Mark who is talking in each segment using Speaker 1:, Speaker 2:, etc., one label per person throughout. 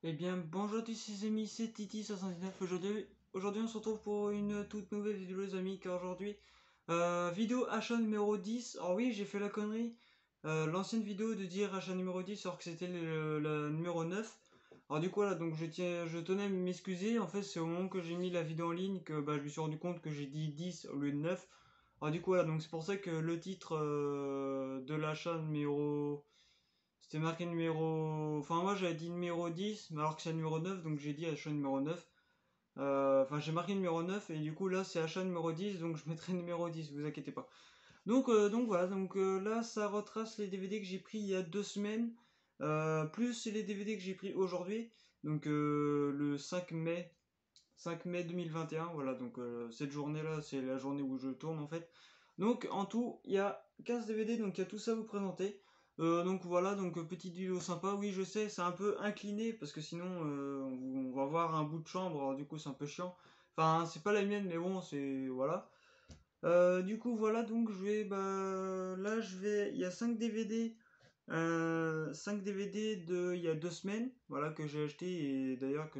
Speaker 1: Eh bien, bonjour à tous les amis, c'est Titi79. Aujourd'hui, on se retrouve pour une toute nouvelle vidéo, les amis. Car aujourd'hui, vidéo achat numéro 10. Alors, oui, j'ai fait la connerie. L'ancienne vidéo de dire achat numéro 10, alors que c'était le numéro 9. Alors, du coup, voilà, donc je tenais à m'excuser. En fait, c'est au moment que j'ai mis la vidéo en ligne que je me suis rendu compte que j'ai dit 10 au lieu de 9. Alors, du coup, voilà, donc c'est pour ça que le titre de l'achat numéro. C'était marqué numéro. Enfin, moi j'avais dit numéro 10, mais alors que c'est le numéro 9, donc j'ai dit achat numéro 9. Enfin, j'ai marqué numéro 9, et du coup là c'est achat numéro 10, donc je mettrai numéro 10, vous inquiétez pas. Donc voilà, là ça retrace les DVD que j'ai pris il y a 2 semaines, plus les DVD que j'ai pris aujourd'hui, donc le 5 mai 2021, voilà, donc cette journée-là, c'est la journée où je tourne en fait. Donc en tout, il y a 15 DVD, donc il y a tout ça à vous présenter. Donc voilà, donc petite vidéo sympa. Oui, je sais, c'est un peu incliné parce que sinon on va voir un bout de chambre, alors du coup c'est un peu chiant. Enfin, c'est pas la mienne, mais bon, c'est voilà. Du coup, voilà, donc il y a 5 DVD, 5 DVD de il y a 2 semaines, voilà, que j'ai acheté, et d'ailleurs que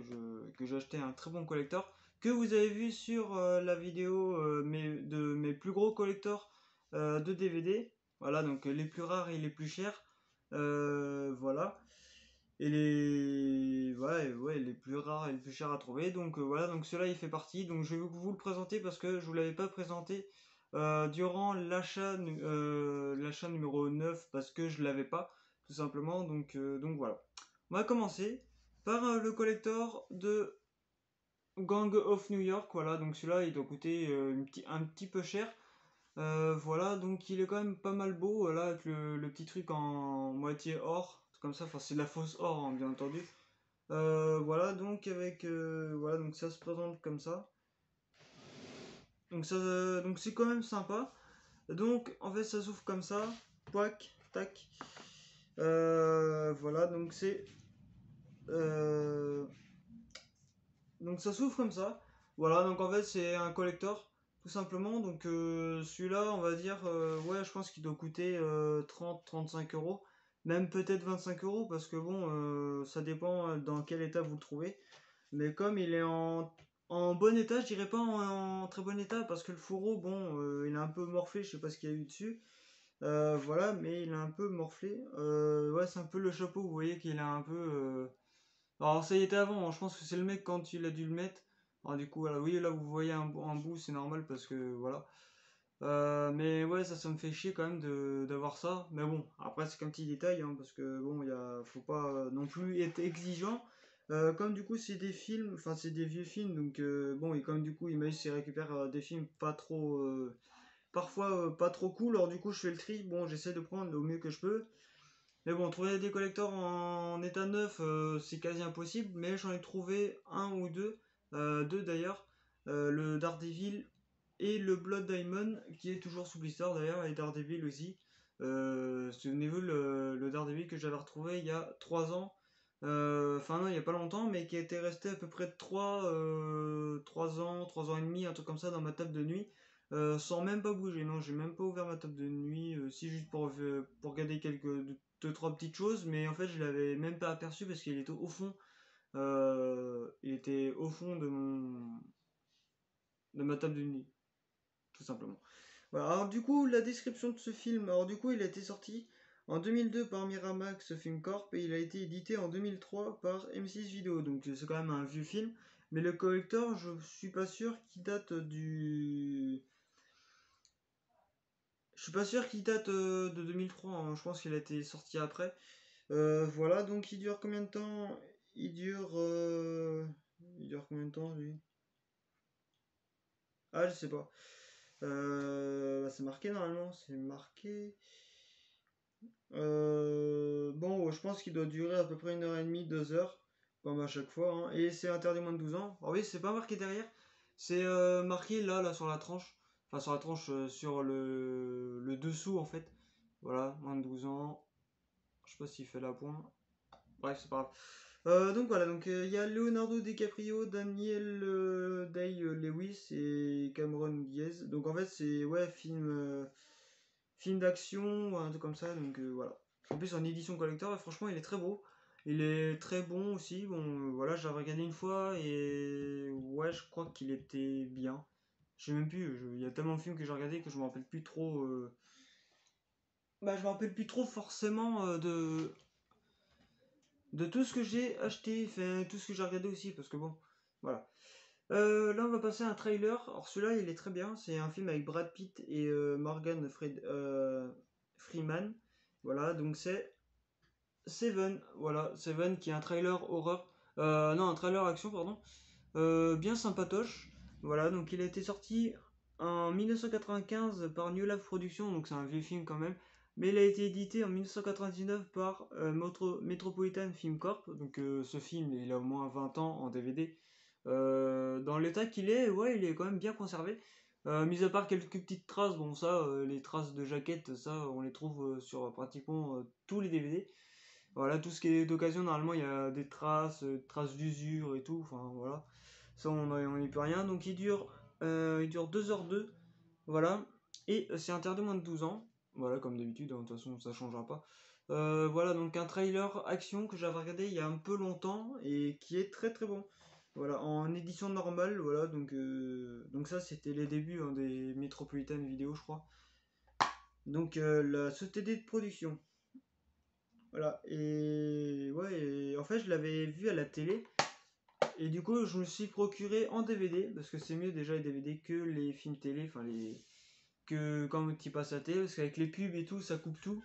Speaker 1: j'ai acheté un très bon collector, que vous avez vu sur la vidéo de mes plus gros collectors de DVD, voilà, donc les plus rares et les plus chers, voilà. Ouais, les plus rares et les plus chers à trouver. Donc voilà, donc celui-là il fait partie. Donc je vais vous le présenter parce que je vous l'avais pas présenté durant l'achat numéro 9 parce que je l'avais pas, tout simplement. Donc voilà. On va commencer par le collector de Gang of New York. Voilà, donc celui-là il doit coûter un petit peu cher. Voilà, donc il est quand même pas mal beau, là, avec le petit truc en moitié or, comme ça, enfin c'est de la fausse or, hein, bien entendu. Voilà, voilà, donc ça se présente comme ça. Donc c'est quand même sympa. Donc en fait ça s'ouvre comme ça, pouac, tac. Voilà, euh, donc ça s'ouvre comme ça. Voilà, donc en fait c'est un collector, tout simplement. Donc celui-là, on va dire, ouais, je pense qu'il doit coûter 30-35 euros, même peut-être 25 euros, parce que bon, ça dépend dans quel état vous le trouvez. Mais comme il est en bon état, je dirais pas en très bon état, parce que le fourreau, bon, il est un peu morflé, je sais pas ce qu'il y a eu dessus. Voilà, mais il est un peu morflé. Ouais, c'est un peu le chapeau, vous voyez qu'il a un peu. Alors ça y était avant, hein, je pense que c'est le mec quand il a dû le mettre. Alors du coup, voilà, oui, là vous voyez un bout, c'est normal parce que voilà. Mais ouais, ça me fait chier quand même d'avoir ça. Mais bon, après c'est qu'un petit détail, hein, parce que bon, faut pas non plus être exigeant. Comme du coup c'est des films, enfin c'est des vieux films, donc bon, et comme du coup il récupère des films pas trop, parfois pas trop cool, alors du coup je fais le tri, bon j'essaie de prendre au mieux que je peux. Mais bon, trouver des collectors en état neuf, c'est quasi impossible, mais j'en ai trouvé un ou deux, deux d'ailleurs, le Daredevil et le Blood Diamond, qui est toujours sous blister d'ailleurs, et Daredevil aussi. Souvenez-vous, le Daredevil que j'avais retrouvé il y a 3 ans, enfin non, il n'y a pas longtemps, mais qui était resté à peu près 3 ans et demi, un truc comme ça, dans ma table de nuit. Sans même pas bouger, non, j'ai même pas ouvert ma table de nuit, si juste pour regarder deux, trois petites choses, mais en fait je l'avais même pas aperçu parce qu'il était au fond, il était au fond de ma table de nuit, tout simplement. Voilà, alors du coup, la description de ce film, alors du coup, il a été sorti en 2002 par Miramax Film Corp et il a été édité en 2003 par M6 Video, donc c'est quand même un vieux film, mais le collector, je suis pas sûr qu'il date du... Je suis pas sûr qu'il date de 2003, hein, je pense qu'il a été sorti après. Voilà, donc il dure combien de temps? Il dure... Il dure combien de temps, lui? Ah, je sais pas. C'est marqué normalement, c'est marqué. Bon, je pense qu'il doit durer à peu près 1h30, 2 heures, comme à chaque fois, hein. Et c'est interdit moins de 12 ans. Alors oui, c'est pas marqué derrière, c'est marqué là, sur la tranche. Enfin, sur la tranche, sur le dessous en fait. Voilà, moins de 12 ans. Je sais pas s'il fait la pointe. Bref, c'est pas grave. Donc voilà, donc il y a Leonardo DiCaprio, Daniel Day-Lewis et Cameron Diaz. Donc en fait, c'est ouais, film d'action, un truc comme ça. Donc voilà. En plus, en édition collector, et franchement, il est très beau. Il est très bon aussi. Bon, voilà, j'avais regardé une fois et ouais, je crois qu'il était bien. Je sais même plus, il y a tellement de films que j'ai regardé que je me rappelle plus trop. Bah, je me rappelle plus trop forcément de tout ce que j'ai acheté, enfin tout ce que j'ai regardé aussi, parce que bon, voilà. Là, on va passer à un trailer. Alors, celui-là, il est très bien. C'est un film avec Brad Pitt et Freeman. Voilà, donc c'est Seven. Voilà, Seven qui est un trailer horreur. Non, un trailer action, pardon. Bien sympatoche. Voilà, donc il a été sorti en 1995 par New Love Productions, donc c'est un vieux film quand même. Mais il a été édité en 1999 par Metropolitan Film Corp. Donc ce film, il a au moins 20 ans en DVD. Dans l'état qu'il est, ouais, il est quand même bien conservé. Mis à part quelques petites traces, bon ça, les traces de jaquettes, ça, on les trouve sur pratiquement tous les DVD. Voilà, tout ce qui est d'occasion, normalement, il y a des traces d'usure et tout, enfin voilà. Ça, on n'y peut rien. Donc il dure 2h02, voilà. Et c'est interdit moins de 12 ans. Voilà, comme d'habitude, hein, de toute façon, ça changera pas. Voilà, donc un trailer action que j'avais regardé il y a un peu longtemps et qui est très très bon. Voilà, en édition normale, voilà, donc ça c'était les débuts hein, des Metropolitan Vidéo, je crois. Donc la société de production. Voilà, et ouais, et en fait je l'avais vu à la télé, et du coup je me suis procuré en DVD, parce que c'est mieux déjà les DVD que les films télé, enfin que quand tu passes à la télé, parce qu'avec les pubs et tout, ça coupe tout.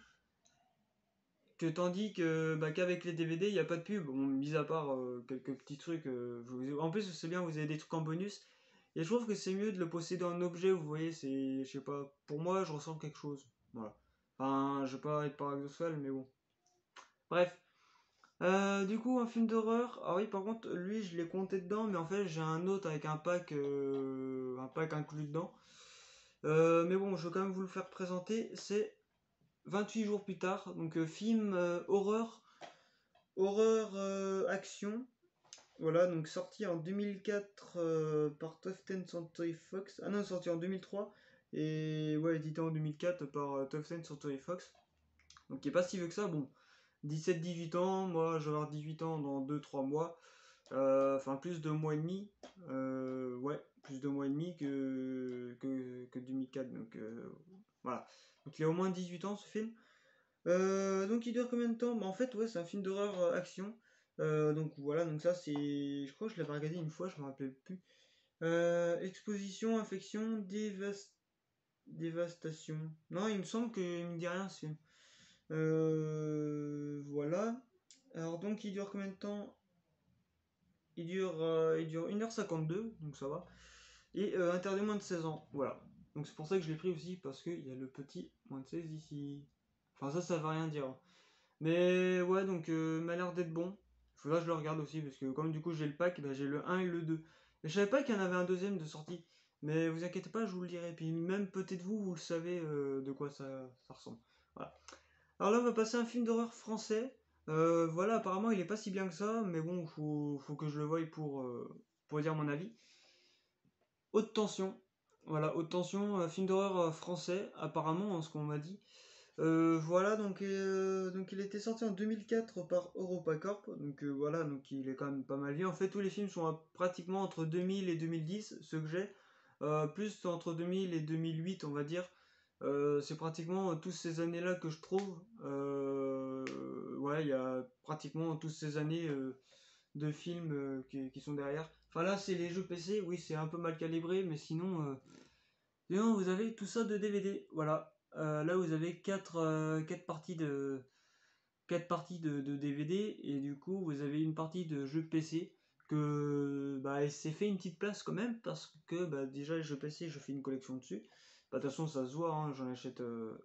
Speaker 1: Que tandis que bah, qu'avec les DVD, il n'y a pas de pub, bon, mis à part quelques petits trucs. En plus, c'est bien, vous avez des trucs en bonus. Et je trouve que c'est mieux de le posséder en objet, vous voyez, c'est, je sais pas, pour moi, je ressens quelque chose. Voilà. Enfin, je vais pas être paradoxal, mais bon. Bref. Du coup, un film d'horreur. Ah oui, par contre, lui, je l'ai compté dedans, mais en fait, j'ai un autre avec un pack inclus dedans. Mais bon, je vais quand même vous le faire présenter. C'est 28 jours plus tard, donc film horreur action. Voilà, donc sorti en 2004 par 20th Century Fox. Ah non, sorti en 2003 et ouais, édité en 2004 par 20th Century Fox. Donc il est pas si vieux que ça. Bon, 17-18 ans, moi je vais avoir 18 ans dans 2-3 mois. Enfin, plus de mois et demi. Ouais, plus de mois et demi que 2004. Donc voilà. Donc il a au moins 18 ans ce film. Donc il dure combien de temps? Bah, en fait, ouais, c'est un film d'horreur action. Donc voilà, donc ça c'est. Je crois que je l'avais regardé une fois, je me rappelle plus. Exposition, infection, dévastation. Non, il me semble qu'il me dit rien ce film. Voilà. Alors donc il dure combien de temps? Il dure 1h52, donc ça va. Et interdit moins de 16 ans, voilà. Donc c'est pour ça que je l'ai pris aussi, parce qu'il y a le petit moins de 16 ici. Enfin ça veut rien dire. Mais ouais, donc m'a l'air d'être bon. Faudra que je le regarde aussi, parce que comme du coup j'ai le pack, bah, j'ai le 1 et le 2. Et je savais pas qu'il y en avait un deuxième de sortie. Mais vous inquiétez pas, je vous le dirai. Puis même peut-être vous le savez de quoi ça ressemble. Voilà. Alors là, on va passer à un film d'horreur français. Voilà, apparemment, il est pas si bien que ça, mais bon, faut que je le voie pour dire mon avis. Haute tension. Voilà, haute tension, film d'horreur français, apparemment, en ce qu'on m'a dit. Voilà, donc il a été sorti en 2004 par EuropaCorp. Donc voilà, donc il est quand même pas mal vieux. En fait, tous les films sont pratiquement entre 2000 et 2010, ceux que j'ai. Plus entre 2000 et 2008, on va dire. C'est pratiquement toutes ces années-là que je trouve. Ouais, il y a pratiquement toutes ces années de films qui sont derrière. Enfin là, c'est les jeux PC, oui, c'est un peu mal calibré, mais sinon vous avez tout ça de DVD. Voilà. Là, vous avez 4 parties de DVD, et du coup, vous avez une partie de jeux PC que bah, il s'est fait une petite place quand même, parce que bah, déjà, les jeux PC, je fais une collection dessus. Bah, de toute façon, ça se voit, hein, j'en achète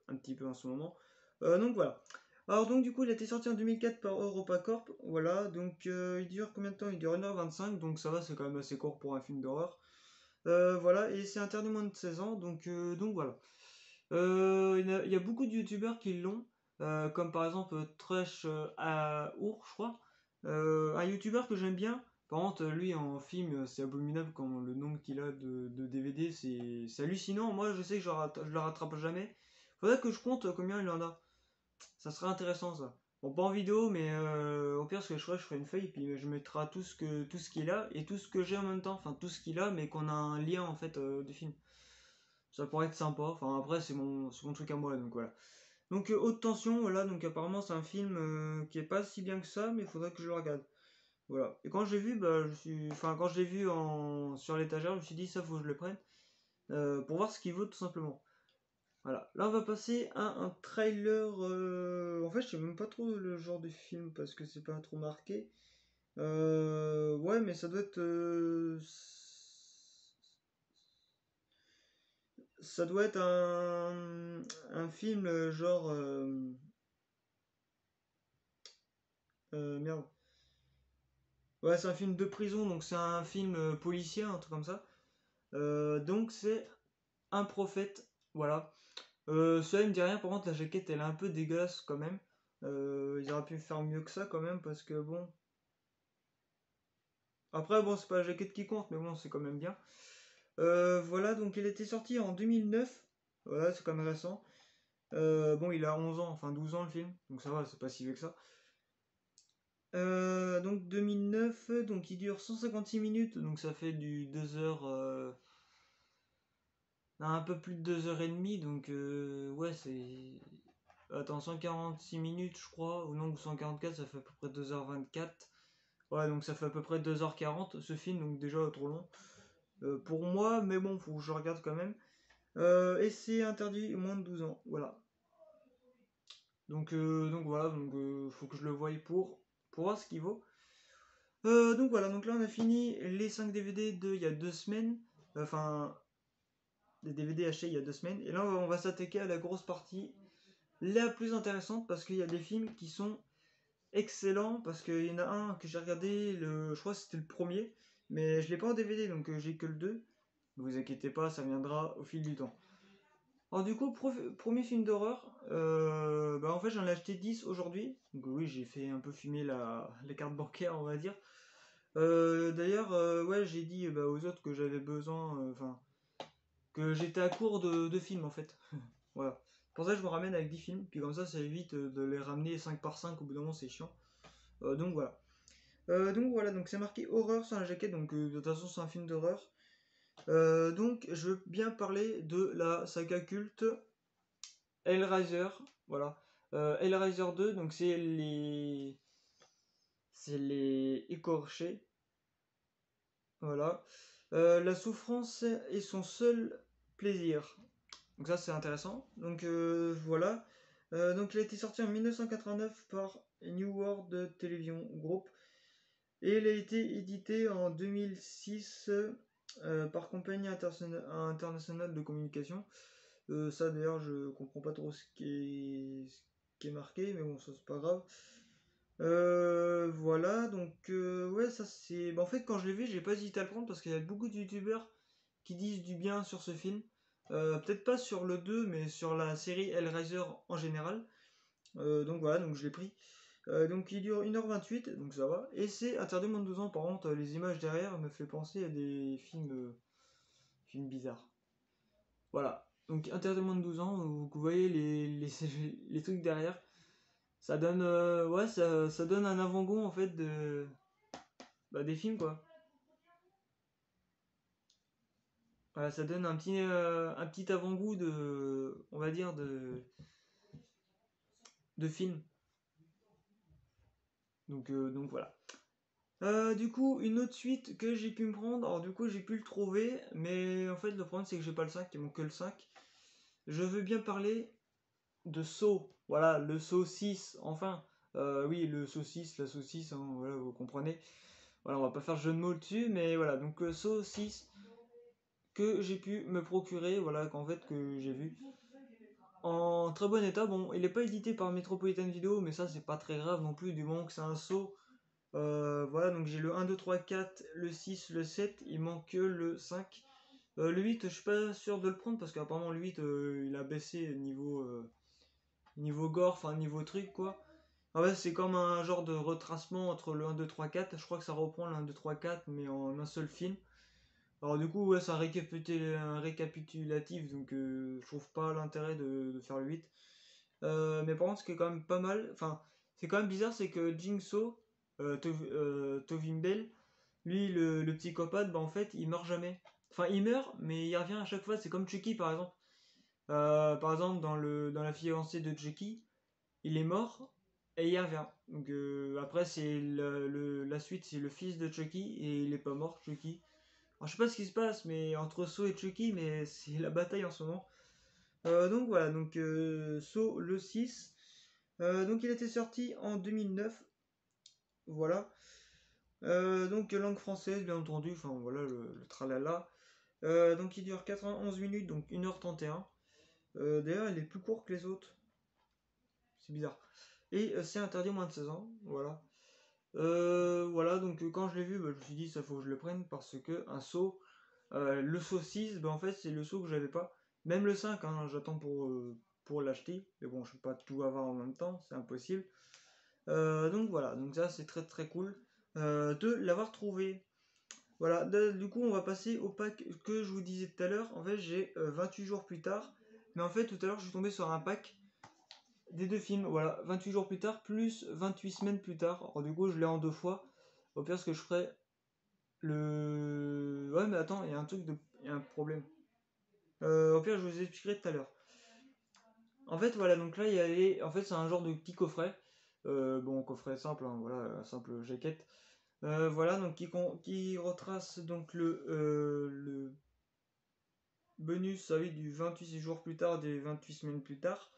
Speaker 1: un petit peu en ce moment. Donc voilà. Alors donc du coup il a été sorti en 2004 par EuropaCorp, voilà, donc il dure combien de temps? Il dure 1h25, donc ça va, c'est quand même assez court pour un film d'horreur. Voilà, et c'est interdit moins de 16 ans, donc voilà. Il y a beaucoup de youtubeurs qui l'ont, comme par exemple Trush à Our, je crois. Un youtubeur que j'aime bien. Par contre, lui en film, c'est abominable quand le nombre qu'il a de DVD, c'est hallucinant. Moi, je sais que je le rattrape jamais. Faudrait que je compte combien il en a. Ça serait intéressant ça. Bon, pas en vidéo, mais au pire, ce que je ferai une feuille, puis je mettrai tout ce qu'il a et tout ce que j'ai en même temps, enfin tout ce qu'il a, mais qu'on a un lien en fait du film. Ça pourrait être sympa, enfin après, c'est mon truc à moi, donc voilà. Donc Haute Tension, voilà, donc apparemment c'est un film qui est pas si bien que ça, mais il faudrait que je le regarde. Voilà. Et quand j'ai vu, bah, quand je l'ai vu sur l'étagère, je me suis dit ça faut que je le prenne pour voir ce qu'il vaut tout simplement. Voilà. Là on va passer à un trailer. En fait, je sais même pas trop le genre de film parce que c'est pas trop marqué. Ouais, mais ça doit être. Ça doit être un film genre. Merde. Ouais, c'est un film de prison, donc c'est un film policier, un truc comme ça. Donc c'est un prophète, voilà. Cela me dit rien, par contre la jaquette elle est un peu dégueulasse quand même. Ils auraient pu faire mieux que ça quand même, parce que bon. Après, bon, c'est pas la jaquette qui compte, mais bon, c'est quand même bien. Voilà, donc il était sorti en 2009. Voilà, c'est quand même récent. Bon, il a 11 ans, enfin 12 ans le film, donc ça va, c'est pas si vieux que ça. Donc 2009, donc il dure 156 minutes, donc ça fait du 2 heures, un peu plus de 2 heures et demie, donc ouais, c'est. Attends, 146 minutes, je crois, ou non, ou 144, ça fait à peu près 2h24. Ouais, donc ça fait à peu près 2h40 ce film, donc déjà trop long. Pour moi, mais bon, faut que je regarde quand même. Et c'est interdit moins de 12 ans, voilà. Donc voilà, donc faut que je le voie pour voir ce qu'il vaut. Donc voilà, donc là on a fini les 5 DVD de il y a 2 semaines. Enfin, des DVD achetés il y a 2 semaines. Et là on va s'attaquer à la grosse partie la plus intéressante parce qu'il y a des films qui sont excellents. Parce qu'il y en a un que j'ai regardé, je crois que c'était le premier, mais je l'ai pas en DVD donc j'ai que le 2. Ne vous inquiétez pas, ça viendra au fil du temps. Alors du coup, premier film d'horreur, bah en fait j'en ai acheté 10 aujourd'hui. Donc oui, j'ai fait un peu fumer les cartes bancaires, on va dire. D'ailleurs, ouais, j'ai dit bah, aux autres que j'avais besoin, enfin, que j'étais à court de films en fait. Voilà. Pour ça, je me ramène avec 10 films, puis comme ça évite de les ramener 5 par 5 au bout d'un moment, c'est chiant. Donc voilà. Donc c'est marqué horreur sur la jaquette, donc de toute façon, c'est un film d'horreur. Donc, je veux bien parler de la saga culte Hellraiser, voilà. Hellraiser 2, donc c'est les écorchés, voilà. La souffrance est son seul plaisir. Donc ça c'est intéressant. Donc voilà. Donc il a été sorti en 1989 par New World Television Group et il a été édité en 2006 par Compagnie Internationale de Communication. Ça d'ailleurs je comprends pas trop ce qui est marqué, mais bon ça c'est pas grave. Voilà, donc ouais, ça c'est. Bah, en fait, quand je l'ai vu, j'ai pas hésité à le prendre parce qu'il y a beaucoup de youtubeurs qui disent du bien sur ce film. Peut-être pas sur le 2, mais sur la série Hellraiser en général. Donc voilà, donc je l'ai pris. Donc il dure 1h28, donc ça va. Et c'est interdit moins de 12 ans, par contre, les images derrière me fait penser à des films bizarres. Voilà, donc interdit moins de 12 ans, vous voyez les trucs derrière. Ça donne, ouais, ça donne un avant-goût en fait des films quoi. Voilà, ça donne un petit avant-goût on va dire de film. Donc voilà. Du coup, une autre suite que j'ai pu me prendre, alors du coup j'ai pu le trouver, mais en fait le problème c'est que j'ai pas le 5, il manque que le 5. Je veux bien parler de Saw, voilà, le Saw 6, enfin. Oui, le saucisse, la saucisse, hein, voilà, vous comprenez. Voilà, on va pas faire jeu de mots dessus, mais voilà, donc Saw 6 que j'ai pu me procurer, voilà, qu'en fait que j'ai vu en très bon état. Bon, il n'est pas édité par Metropolitan Video, mais ça c'est pas très grave non plus, du moment que c'est un saut. Voilà, donc j'ai le 1, 2, 3, 4, le 6, le 7, il manque que le 5. Le 8, je suis pas sûr de le prendre parce qu'apparemment le 8 il a baissé niveau gore, enfin niveau truc quoi. En fait, c'est comme un genre de retracement entre le 1, 2, 3, 4. Je crois que ça reprend le 1, 2, 3, 4, mais en un seul film. Alors du coup, ouais, c'est un récapitulatif, donc je trouve pas l'intérêt de faire le 8. Mais par contre, ce qui est quand même pas mal, enfin, c'est quand même bizarre, c'est que Jigsaw, Tovin Bell, lui, le psychopathe, bah en fait, il meurt jamais. Enfin, il meurt, mais il revient à chaque fois. C'est comme Chucky, par exemple. Par exemple, dans la fiancée de Chucky, il est mort et il revient. Donc après, c'est la suite, c'est le fils de Chucky et il est pas mort, Chucky. Alors, je sais pas ce qui se passe, mais entre Saw et Chucky, mais c'est la bataille en ce moment. Donc voilà, donc Saw le 6. Donc il était sorti en 2009. Voilà. Donc langue française, bien entendu. Enfin voilà, le tralala. Donc il dure 91 minutes, donc 1h31. D'ailleurs, il est plus court que les autres. C'est bizarre. Et c'est interdit aux moins de 16 ans. Voilà. Voilà, donc quand je l'ai vu, bah, je me suis dit, ça faut que je le prenne parce que un saut, le saut 6, bah, en fait, c'est le saut que j'avais pas. Même le 5, hein, j'attends pour l'acheter. Mais bon, je peux pas tout avoir en même temps, c'est impossible. Donc voilà, donc ça, c'est très très cool de l'avoir trouvé. Voilà, du coup, on va passer au pack que je vous disais tout à l'heure. En fait, j'ai 28 jours plus tard. Mais en fait, tout à l'heure, je suis tombé sur un pack des deux films. Voilà, 28 jours plus tard, plus 28 semaines plus tard. Alors, du coup, je l'ai en deux fois. Au pire, ce que je ferai, le. Ouais, mais attends, il y a un truc de. Il y a un problème. Au pire, je vous expliquerai tout à l'heure. En fait, voilà, donc là, il y a les. En fait, c'est un genre de petit coffret. Bon, coffret simple, hein, voilà, simple jaquette. Voilà, donc qui retrace donc le bonus, ah oui, du 28 jours plus tard, des 28 semaines plus tard.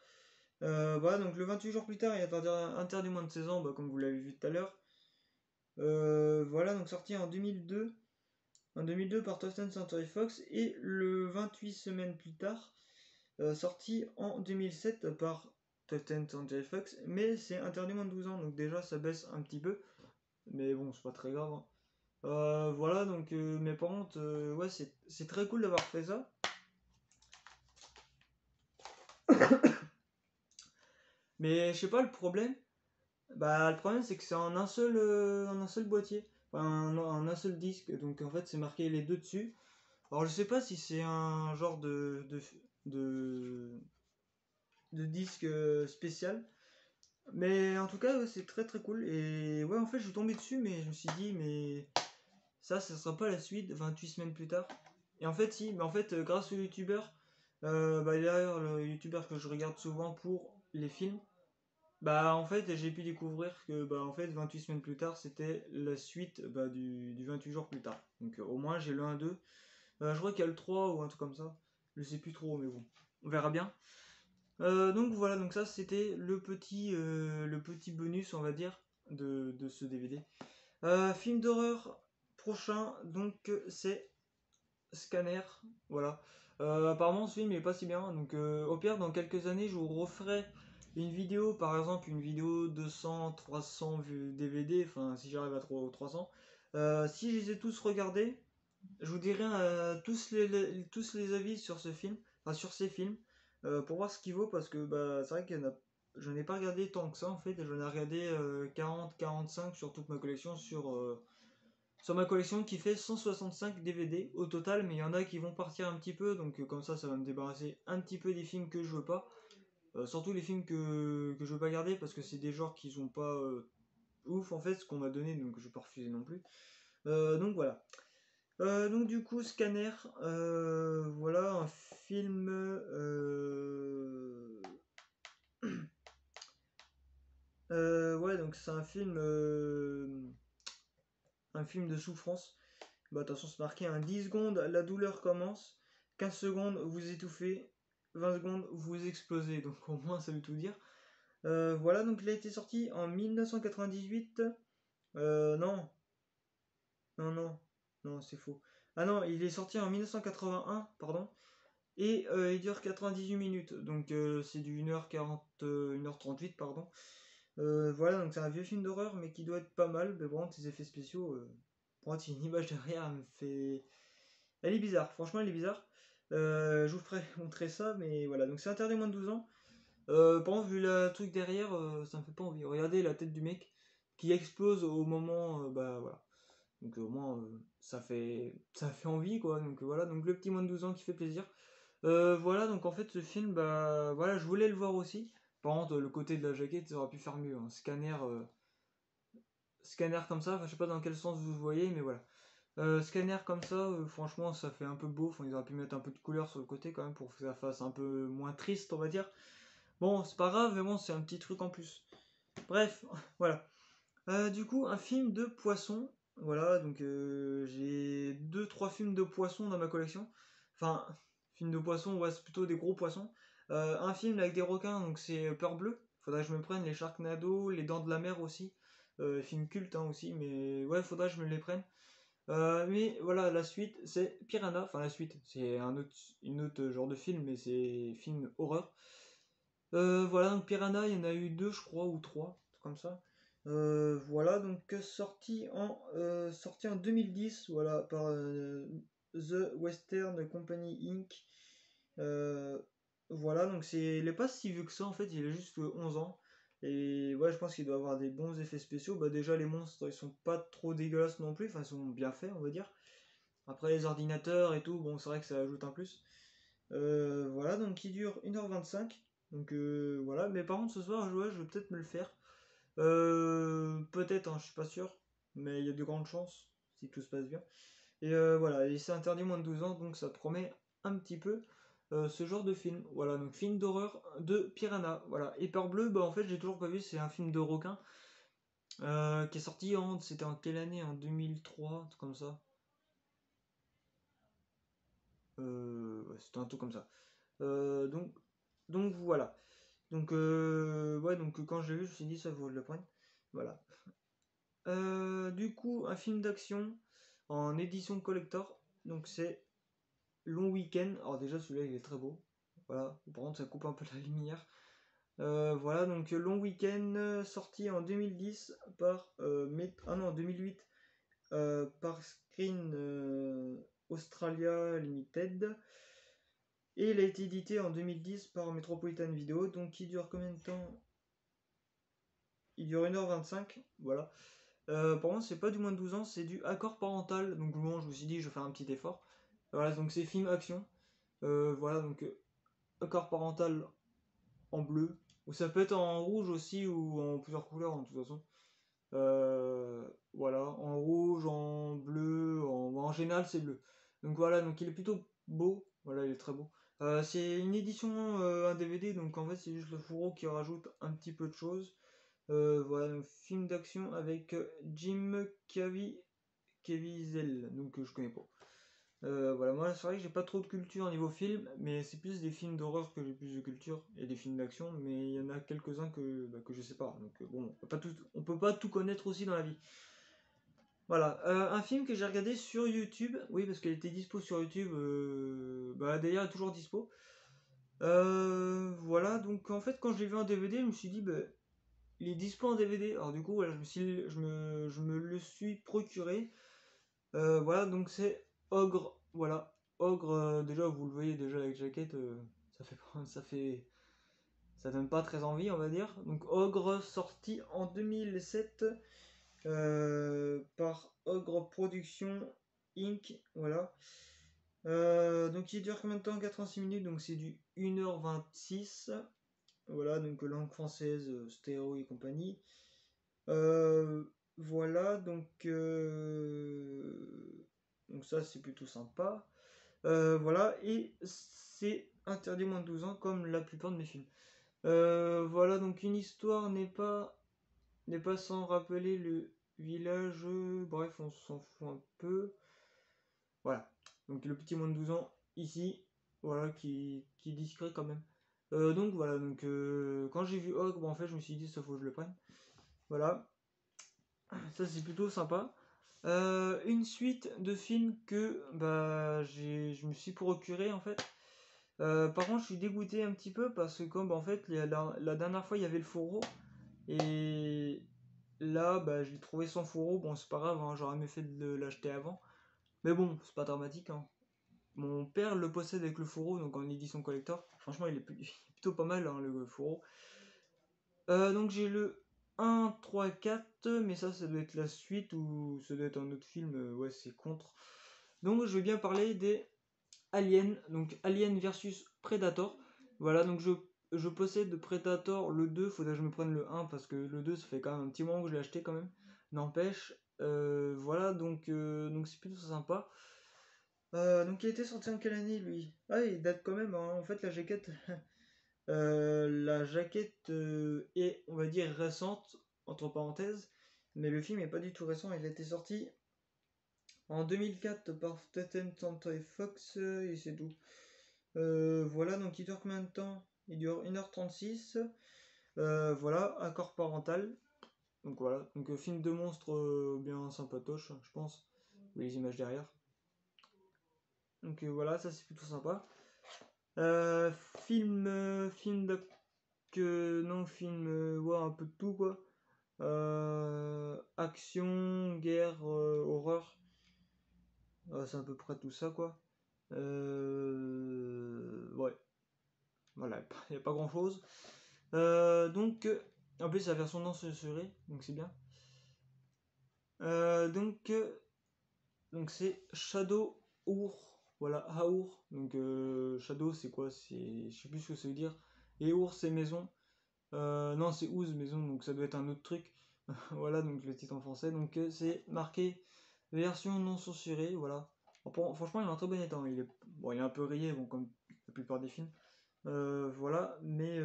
Speaker 1: Voilà, donc le 28 jours plus tard, il est interdit moins de 16 ans, bah, comme vous l'avez vu tout à l'heure. Voilà, donc sorti en 2002 par 20th Century Fox, et le 28 semaines plus tard, sorti en 2007 par 20th Century Fox, mais c'est interdit moins de 12 ans, donc déjà ça baisse un petit peu, mais bon, c'est pas très grave, hein. Voilà, donc, mais par contre, ouais, c'est très cool d'avoir fait ça. Mais je sais pas, le problème, bah, le problème c'est que c'est en un seul boîtier, enfin, en un seul disque, donc en fait c'est marqué les deux dessus. Alors je sais pas si c'est un genre de, de disque spécial, mais en tout cas ouais, c'est très très cool. Et ouais, en fait je suis tombé dessus, mais je me suis dit, mais ça sera pas la suite 28 semaines plus tard. Et en fait si, mais en fait grâce au youtubeur, bah d'ailleurs le youtubeur que je regarde souvent pour les films, bah en fait j'ai pu découvrir que bah en fait 28 semaines plus tard c'était la suite bah, du 28 jours plus tard. Donc au moins j'ai le 1-2. Je crois qu'il y a le 3 ou un truc comme ça. Je sais plus trop, mais bon, on verra bien. Donc voilà, donc ça c'était le petit bonus, on va dire, de ce DVD. Film d'horreur prochain, donc c'est Scanner. Voilà. Apparemment, ce film il est pas si bien. Donc au pire, dans quelques années, je vous referai une vidéo, par exemple, une vidéo 200, 300 DVD, enfin, si j'arrive à 300. Si je les ai tous regardés, je vous dirai tous les avis sur ce film, enfin sur ces films, pour voir ce qu'il vaut, parce que bah, c'est vrai je n'ai pas regardé tant que ça en fait, j'en ai regardé 40-45 sur toute ma collection, sur ma collection qui fait 165 DVD au total, mais il y en a qui vont partir un petit peu, donc comme ça va me débarrasser un petit peu des films que je veux pas, surtout les films que je veux pas garder, parce que c'est des genres qui sont pas ouf en fait, ce qu'on m'a donné, donc je vais pas refuser non plus. Donc voilà. Donc du coup, Scanner, voilà un film, ouais, donc c'est un film de souffrance. Bah attention, c'est marqué, un 10 secondes, la douleur commence, 15 secondes, vous étouffez, 20 secondes, vous explosez. Donc au moins, ça veut tout dire. Voilà, donc il a été sorti en 1998. Non, non, non, non, c'est faux. Ah non, il est sorti en 1981, pardon. Et il dure 98 minutes, donc c'est du 1h40, 1h38, pardon. Voilà, donc c'est un vieux film d'horreur, mais qui doit être pas mal. Mais bon, ces effets spéciaux, pour moi, une image derrière, elle me fait. Elle est bizarre, franchement, elle est bizarre. Je vous ferai montrer ça, mais voilà, donc c'est interdit moins de 12 ans. Par contre, vu le truc derrière, ça me fait pas envie. Regardez la tête du mec qui explose au moment, bah voilà. Donc au moins, ça fait envie, quoi. Donc voilà, donc le petit moins de 12 ans qui fait plaisir. Voilà, donc en fait, ce film, bah voilà, je voulais le voir aussi, Par contre, le côté de la jaquette, ça aurait pu faire mieux. Un scanner comme ça, enfin, je sais pas dans quel sens vous voyez, mais voilà. Scanner comme ça, franchement, ça fait un peu beau. Enfin, ils auraient pu mettre un peu de couleur sur le côté quand même pour que ça fasse un peu moins triste, on va dire. Bon, c'est pas grave, mais bon, c'est un petit truc en plus. Bref, voilà. Du coup, un film de poisson. Voilà, donc j'ai 2-3 films de poisson dans ma collection. Enfin, films de poisson, ouais, c'est plutôt des gros poissons. Un film avec des requins, donc c'est Peur Bleue. Faudrait que je me prenne les Sharknado, les Dents de la Mer aussi. Film culte hein, aussi, mais ouais, faudrait que je me les prenne. Mais voilà, la suite, c'est Piranha. Enfin, la suite, c'est une autre genre de film, mais c'est film horreur. Voilà, donc Piranha, il y en a eu deux, je crois, ou trois, comme ça. Voilà, donc sorti en 2010, voilà, par The Western Company Inc. Euh, voilà, donc il est pas si vieux que ça, en fait, il a juste 11 ans. Et ouais, je pense qu'il doit avoir des bons effets spéciaux. Bah déjà, les monstres, ils sont pas trop dégueulasses non plus, enfin, ils sont bien faits, on va dire. Après, les ordinateurs et tout, bon, c'est vrai que ça ajoute un plus. Voilà, donc il dure 1h25. Donc voilà, mais par contre ce soir, je vais peut-être me le faire. Peut-être, hein, je suis pas sûr, mais il y a de grandes chances si tout se passe bien. Et voilà, et c'est interdit moins de 12 ans, donc ça promet un petit peu ce genre de film. Voilà, donc film d'horreur de Piranha. Voilà, et Peur Bleue, bah en fait j'ai toujours pas vu, c'est un film de requin qui est sorti c'était en quelle année? En 2003, un truc comme ça. Ouais, c'était un truc comme ça. Donc voilà. Donc, ouais, donc quand je l'ai vu, je me suis dit, ça vaut le prendre. Voilà. Du coup, un film d'action en édition collector. Donc, c'est Long Weekend. Alors, déjà, celui-là, il est très beau. Voilà. Par contre, ça coupe un peu la lumière. Voilà, donc Long Weekend, sorti en 2010 par. Ah non, en 2008 par Screen Australia Limited. Et il a été édité en 2010 par Metropolitan Video. Donc, il dure combien de temps? Il dure 1h25, voilà. Par contre, c'est pas du moins de 12 ans, c'est du accord parental. Donc, bon, je me suis dit, je vais faire un petit effort. Voilà, donc c'est film action. Voilà, donc accord parental en bleu. Ou ça peut être en rouge aussi, ou en plusieurs couleurs, de toute façon. Voilà, en rouge, en bleu, en général, c'est bleu. Donc voilà, donc il est plutôt beau. Voilà, il est très beau. C'est une édition, un DVD, donc en fait, c'est juste le fourreau qui rajoute un petit peu de choses. Voilà, un film d'action avec Jim Caviezel, donc je connais pas. Voilà, moi c'est vrai que j'ai pas trop de culture niveau film, mais c'est plus des films d'horreur que j'ai plus de culture, et des films d'action, mais il y en a quelques-uns que je sais pas. Donc bon, on peut pas tout connaître aussi dans la vie. Voilà, un film que j'ai regardé sur YouTube, oui parce qu'il était dispo sur YouTube, bah d'ailleurs il est toujours dispo. Voilà, donc en fait quand je l'ai vu en DVD, je me suis dit, bah, il est dispo en DVD. Alors du coup, voilà, je me le suis procuré. Voilà, donc c'est Ogre. Voilà, Ogre. Déjà, vous le voyez déjà avec jaquette, ça fait, ça donne pas très envie, on va dire. Donc Ogre, sorti en 2007 par Ogre Productions Inc. Voilà. Donc il dure combien de temps? 86 minutes, donc c'est du 1h26. Voilà, donc langue française, stéréo et compagnie. Euh, voilà, donc ça c'est plutôt sympa. Voilà, et c'est interdit moins de 12 ans comme la plupart de mes films. Voilà, donc une histoire n'est pas sans rappeler le village. Bref, on s'en fout un peu. Voilà, donc le petit moins de 12 ans ici, voilà, qui est discret quand même. Donc voilà, donc quand j'ai vu Ogre, bon, en fait je me suis dit ça faut que je le prenne. Voilà, ça c'est plutôt sympa. Une suite de films que bah, je me suis procuré en fait. Par contre, je suis dégoûté un petit peu parce que comme bah, en fait la dernière fois il y avait le fourreau et là bah, je l'ai trouvé sans fourreau. Bon, c'est pas grave, hein, j'aurais mieux fait de l'acheter avant. Mais bon, c'est pas dramatique. Hein. Mon père le possède avec le fourreau, donc en édition collector. Franchement, il est plutôt pas mal hein, le fourreau. Donc j'ai le 1, 3, 4, mais ça doit être la suite ou ça doit être un autre film, ouais c'est contre. Donc je vais bien parler des Aliens, donc Alien versus Predator. Voilà, donc je possède Predator le 2, faudrait que je me prenne le 1 parce que le 2 ça fait quand même un petit moment que je l'ai acheté quand même. N'empêche, voilà donc c'est plutôt sympa. Donc il était sorti en quelle année lui? Ah il date quand même, hein. En fait la jaquette, est on va dire récente, entre parenthèses, mais le film est pas du tout récent, il a été sorti en 2004 par 20th Century Fox et c'est tout. Voilà, donc il dure combien de temps? Il dure 1h36. Voilà, accord parental. Donc voilà, donc film de monstre bien sympatoche, je pense. Oui, les images derrière. Donc voilà, ça c'est plutôt sympa. Euh, film non, film, ouais, un peu de tout quoi. Action, guerre, horreur. C'est à peu près tout ça quoi. Ouais, voilà, il n'y a pas grand chose. Donc, en plus, la version non censurée, donc c'est bien. Donc c'est Shadow Our. Voilà, Our. Donc, Shadow, c'est quoi? Je sais plus ce que ça veut dire. Et Our, c'est maison. Non, c'est Ouz, maison, donc ça doit être un autre truc. Voilà, donc le titre en français. Donc, c'est marqué version non censurée. Voilà. Franchement, il est en très bon état. Bon, il est un peu rayé, bon, comme la plupart des films. Voilà, mais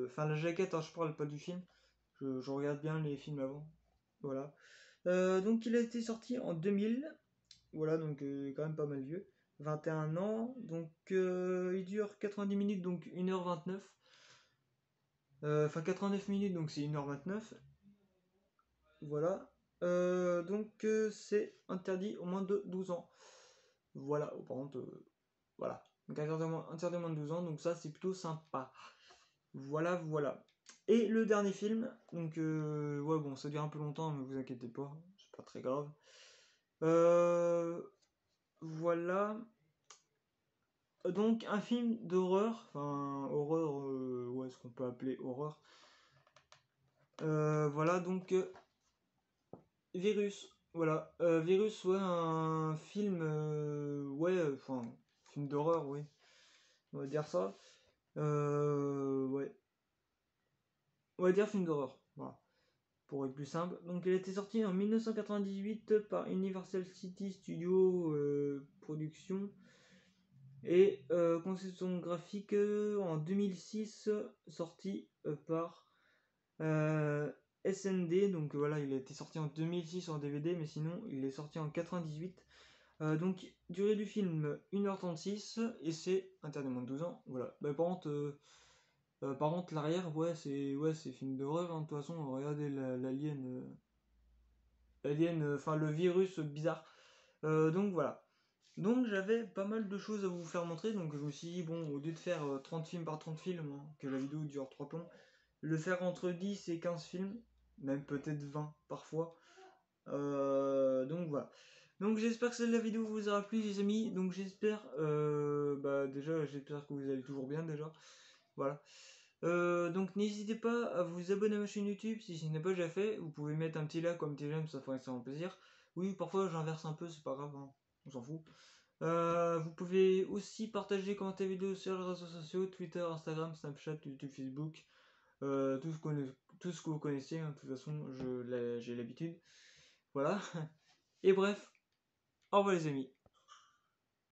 Speaker 1: enfin la jaquette, hein, je parle pas du film. Je regarde bien les films avant. Voilà. Donc il a été sorti en 2000. Voilà, donc quand même pas mal vieux. 21 ans. Donc il dure 90 minutes, donc 1h29. Enfin 89 minutes, donc c'est 1h29. Voilà. Donc c'est interdit au moins de 12 ans. Voilà, par contre, voilà. Donc interdit au moins de 12 ans, donc ça c'est plutôt sympa. Voilà, voilà. Et le dernier film, donc ouais bon ça dure un peu longtemps mais vous inquiétez pas, c'est pas très grave. Voilà. Donc un film d'horreur, enfin horreur, ouais ce qu'on peut appeler horreur. Voilà donc Virus, voilà. Virus, ouais un film, ouais, enfin film d'horreur, oui, on va dire ça. Ouais, on va dire film d'horreur, voilà. Pour être plus simple. Donc elle a été sortie en 1998 par Universal City Studios Productions et conception graphique en 2006 sorti par SND. Donc voilà, il a été sorti en 2006 en DVD, mais sinon il est sorti en 98. Donc durée du film 1h36 et c'est interdit moins de 12 ans. Voilà. Bah, par contre l'arrière, c'est film d'horreur, hein. De toute façon, regardez l'alien. Enfin le virus bizarre. Donc voilà. Donc j'avais pas mal de choses à vous faire montrer, donc je me suis dit, bon, au lieu de faire 30 films par 30 films, hein, que la vidéo dure 3 plombs, le faire entre 10 et 15 films, même peut-être 20 parfois. Donc voilà. Donc j'espère que la vidéo vous aura plu les amis, donc j'espère, déjà j'espère que vous allez toujours bien déjà. Voilà. Donc n'hésitez pas à vous abonner à ma chaîne YouTube si ce n'est pas déjà fait. Vous pouvez mettre un petit like comme un petit j'aime, ça ferait extrêmement plaisir. Oui, parfois j'inverse un peu, c'est pas grave, hein, on s'en fout. Vous pouvez aussi partager, commenter la vidéo sur les réseaux sociaux, Twitter, Instagram, Snapchat, YouTube, Facebook, tout ce que vous connaissez, hein, de toute façon j'ai l'habitude. Voilà. Et bref, au revoir les amis.